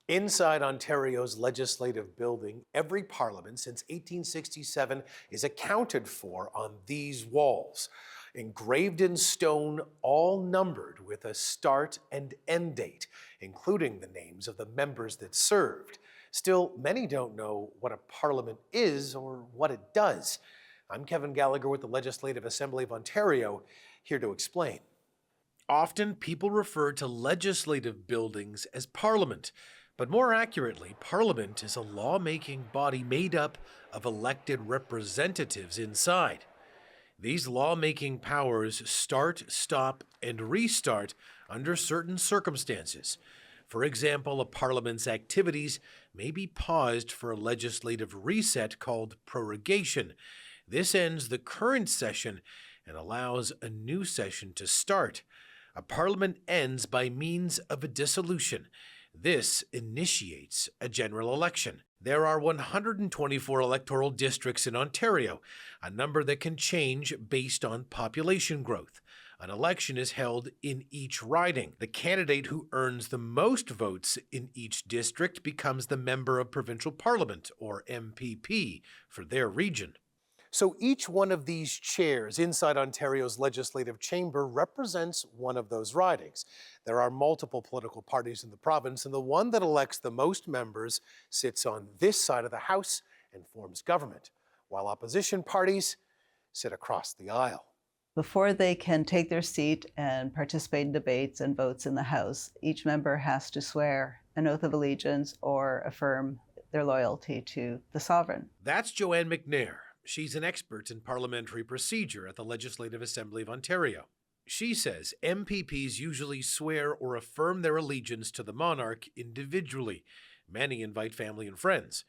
Inside Ontario's legislative building, every parliament since 1867 is accounted for on these walls, engraved in stone, all numbered with a start and end date, including the names of the members that served. Still, many don't know what a parliament is or what it does. I'm Kevin Gallagher with the Legislative Assembly of Ontario, here to explain. Often people refer to legislative buildings as parliament. But more accurately, Parliament is a lawmaking body made up of elected representatives inside. These lawmaking powers start, stop, and restart under certain circumstances. For example, a Parliament's activities may be paused for a legislative reset called prorogation. This ends the current session and allows a new session to start. A Parliament ends by means of a dissolution. This initiates a general election. There are 124 electoral districts in Ontario, a number that can change based on population growth. An election is held in each riding. The candidate who earns the most votes in each district becomes the Member of Provincial Parliament, or MPP, for their region. So each one of these chairs inside Ontario's legislative chamber represents one of those ridings. There are multiple political parties in the province, and the one that elects the most members sits on this side of the House and forms government, while opposition parties sit across the aisle. Before they can take their seat and participate in debates and votes in the House, each member has to swear an oath of allegiance or affirm their loyalty to the sovereign. That's Joanne McNair. She's an expert in parliamentary procedure at the Legislative Assembly of Ontario. She says MPPs usually swear or affirm their allegiance to the monarch individually. Many invite family and friends,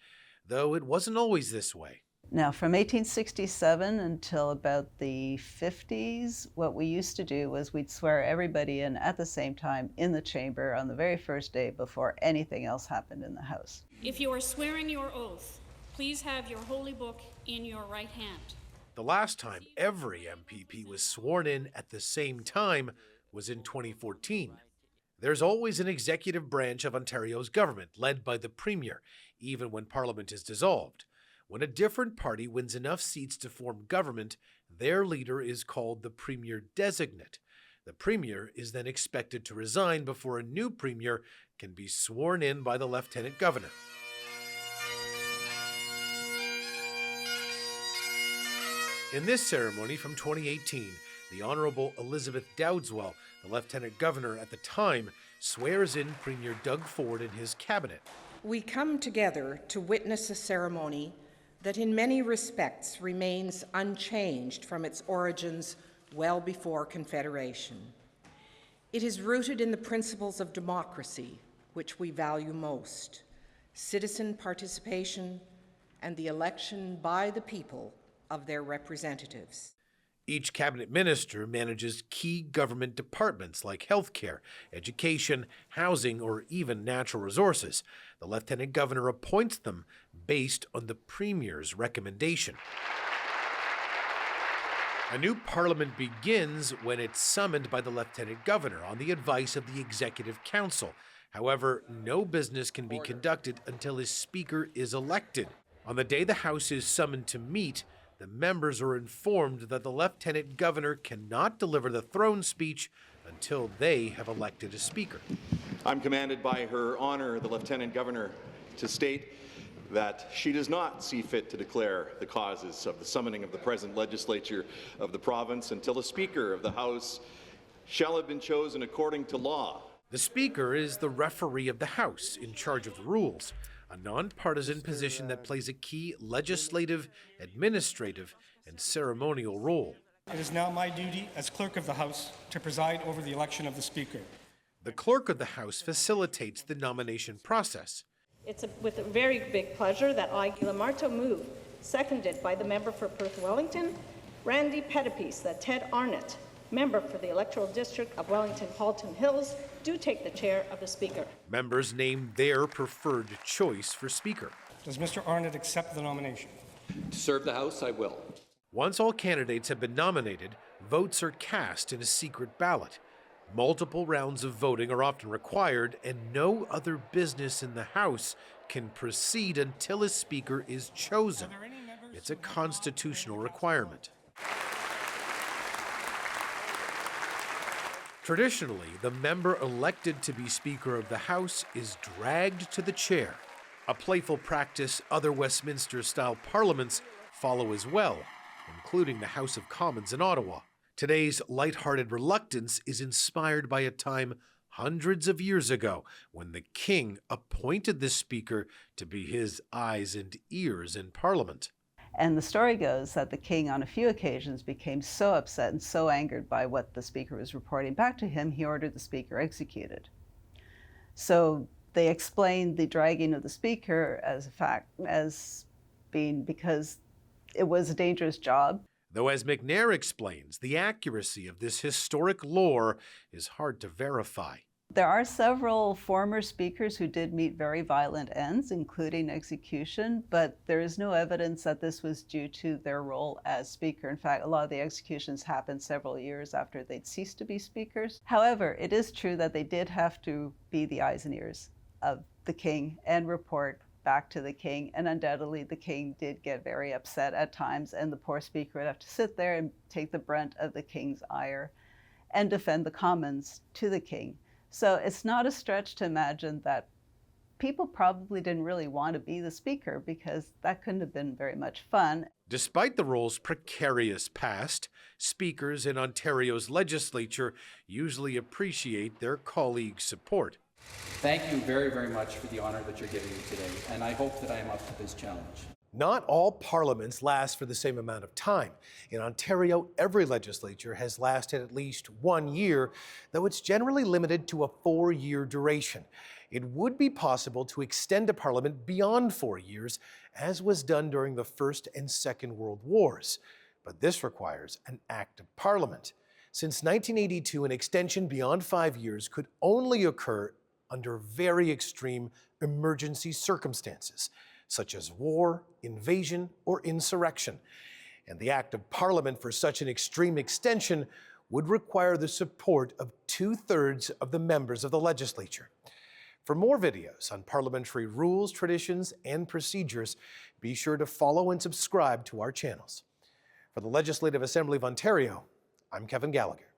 though it wasn't always this way. Now, from 1867 until about the 50s, what we used to do was we'd swear everybody in at the same time in the chamber on the very first day before anything else happened in the House. If you are swearing your oath, please have your holy book in your right hand. The last time every MPP was sworn in at the same time was in 2014. There's always an executive branch of Ontario's government, led by the Premier, even when Parliament is dissolved. When a different party wins enough seats to form government, their leader is called the Premier Designate. The Premier is then expected to resign before a new Premier can be sworn in by the Lieutenant Governor. In this ceremony from 2018, the Honourable Elizabeth Dowdeswell, the Lieutenant Governor at the time, swears in Premier Doug Ford and his cabinet. We come together to witness a ceremony that in many respects remains unchanged from its origins well before Confederation. It is rooted in the principles of democracy, which we value most, citizen participation, and the election by the people of their representatives. Each cabinet minister manages key government departments like healthcare, education, housing, or even natural resources. The Lieutenant Governor appoints them based on the Premier's recommendation. A new parliament begins when it's summoned by the Lieutenant Governor on the advice of the Executive Council. However, no business can be conducted until his Speaker is elected. On the day the House is summoned to meet, the members are informed that the Lieutenant Governor cannot deliver the throne speech until they have elected a Speaker. I'm commanded by Her Honour, the Lieutenant Governor, to state that she does not see fit to declare the causes of the summoning of the present legislature of the province until a Speaker of the House shall have been chosen according to law. The Speaker is the referee of the House, in charge of the rules, a nonpartisan position that plays a key legislative, administrative, and ceremonial role. It is now my duty as Clerk of the House to preside over the election of the Speaker. The Clerk of the House facilitates the nomination process. It's with a very big pleasure that I, Gila Marto, move, seconded by the member for Perth Wellington, Randy Pettipies, that Ted Arnott, member for the electoral district of Wellington-Halton Hills, do take the chair of the Speaker. Members name their preferred choice for Speaker. Does Mr. Arnott accept the nomination? To serve the House, I will. Once all candidates have been nominated, votes are cast in a secret ballot. Multiple rounds of voting are often required, and no other business in the House can proceed until a speaker is chosen. It's a constitutional requirement. Traditionally, the member elected to be Speaker of the House is dragged to the chair, a playful practice other Westminster-style parliaments follow as well, including the House of Commons in Ottawa. Today's light-hearted reluctance is inspired by a time hundreds of years ago when the King appointed the Speaker to be his eyes and ears in Parliament. And the story goes that the king on a few occasions became so upset and so angered by what the speaker was reporting back to him, he ordered the speaker executed. So they explained the dragging of the speaker as being because it was a dangerous job. Though, as McNair explains, the accuracy of this historic lore is hard to verify. There are several former speakers who did meet very violent ends, including execution, but there is no evidence that this was due to their role as speaker. In fact, a lot of the executions happened several years after they'd ceased to be speakers. However, it is true that they did have to be the eyes and ears of the king and report back to the king, and undoubtedly the king did get very upset at times, and the poor speaker would have to sit there and take the brunt of the king's ire and defend the Commons to the king. So it's not a stretch to imagine that people probably didn't really want to be the speaker because that couldn't have been very much fun. Despite the role's precarious past, speakers in Ontario's legislature usually appreciate their colleagues' support. Thank you very, very much for the honor that you're giving me today, and I hope that I am up to this challenge. Not all parliaments last for the same amount of time. In Ontario, every legislature has lasted at least 1 year, though it's generally limited to a 4-year duration. It would be possible to extend a parliament beyond 4 years, as was done during the First and Second World Wars. But this requires an act of parliament. Since 1982, an extension beyond 5 years could only occur under very extreme emergency circumstances, such as war, invasion, or insurrection. And the Act of Parliament for such an extreme extension would require the support of 2/3 of the members of the legislature. For more videos on parliamentary rules, traditions, and procedures, be sure to follow and subscribe to our channels. For the Legislative Assembly of Ontario, I'm Kevin Gallagher.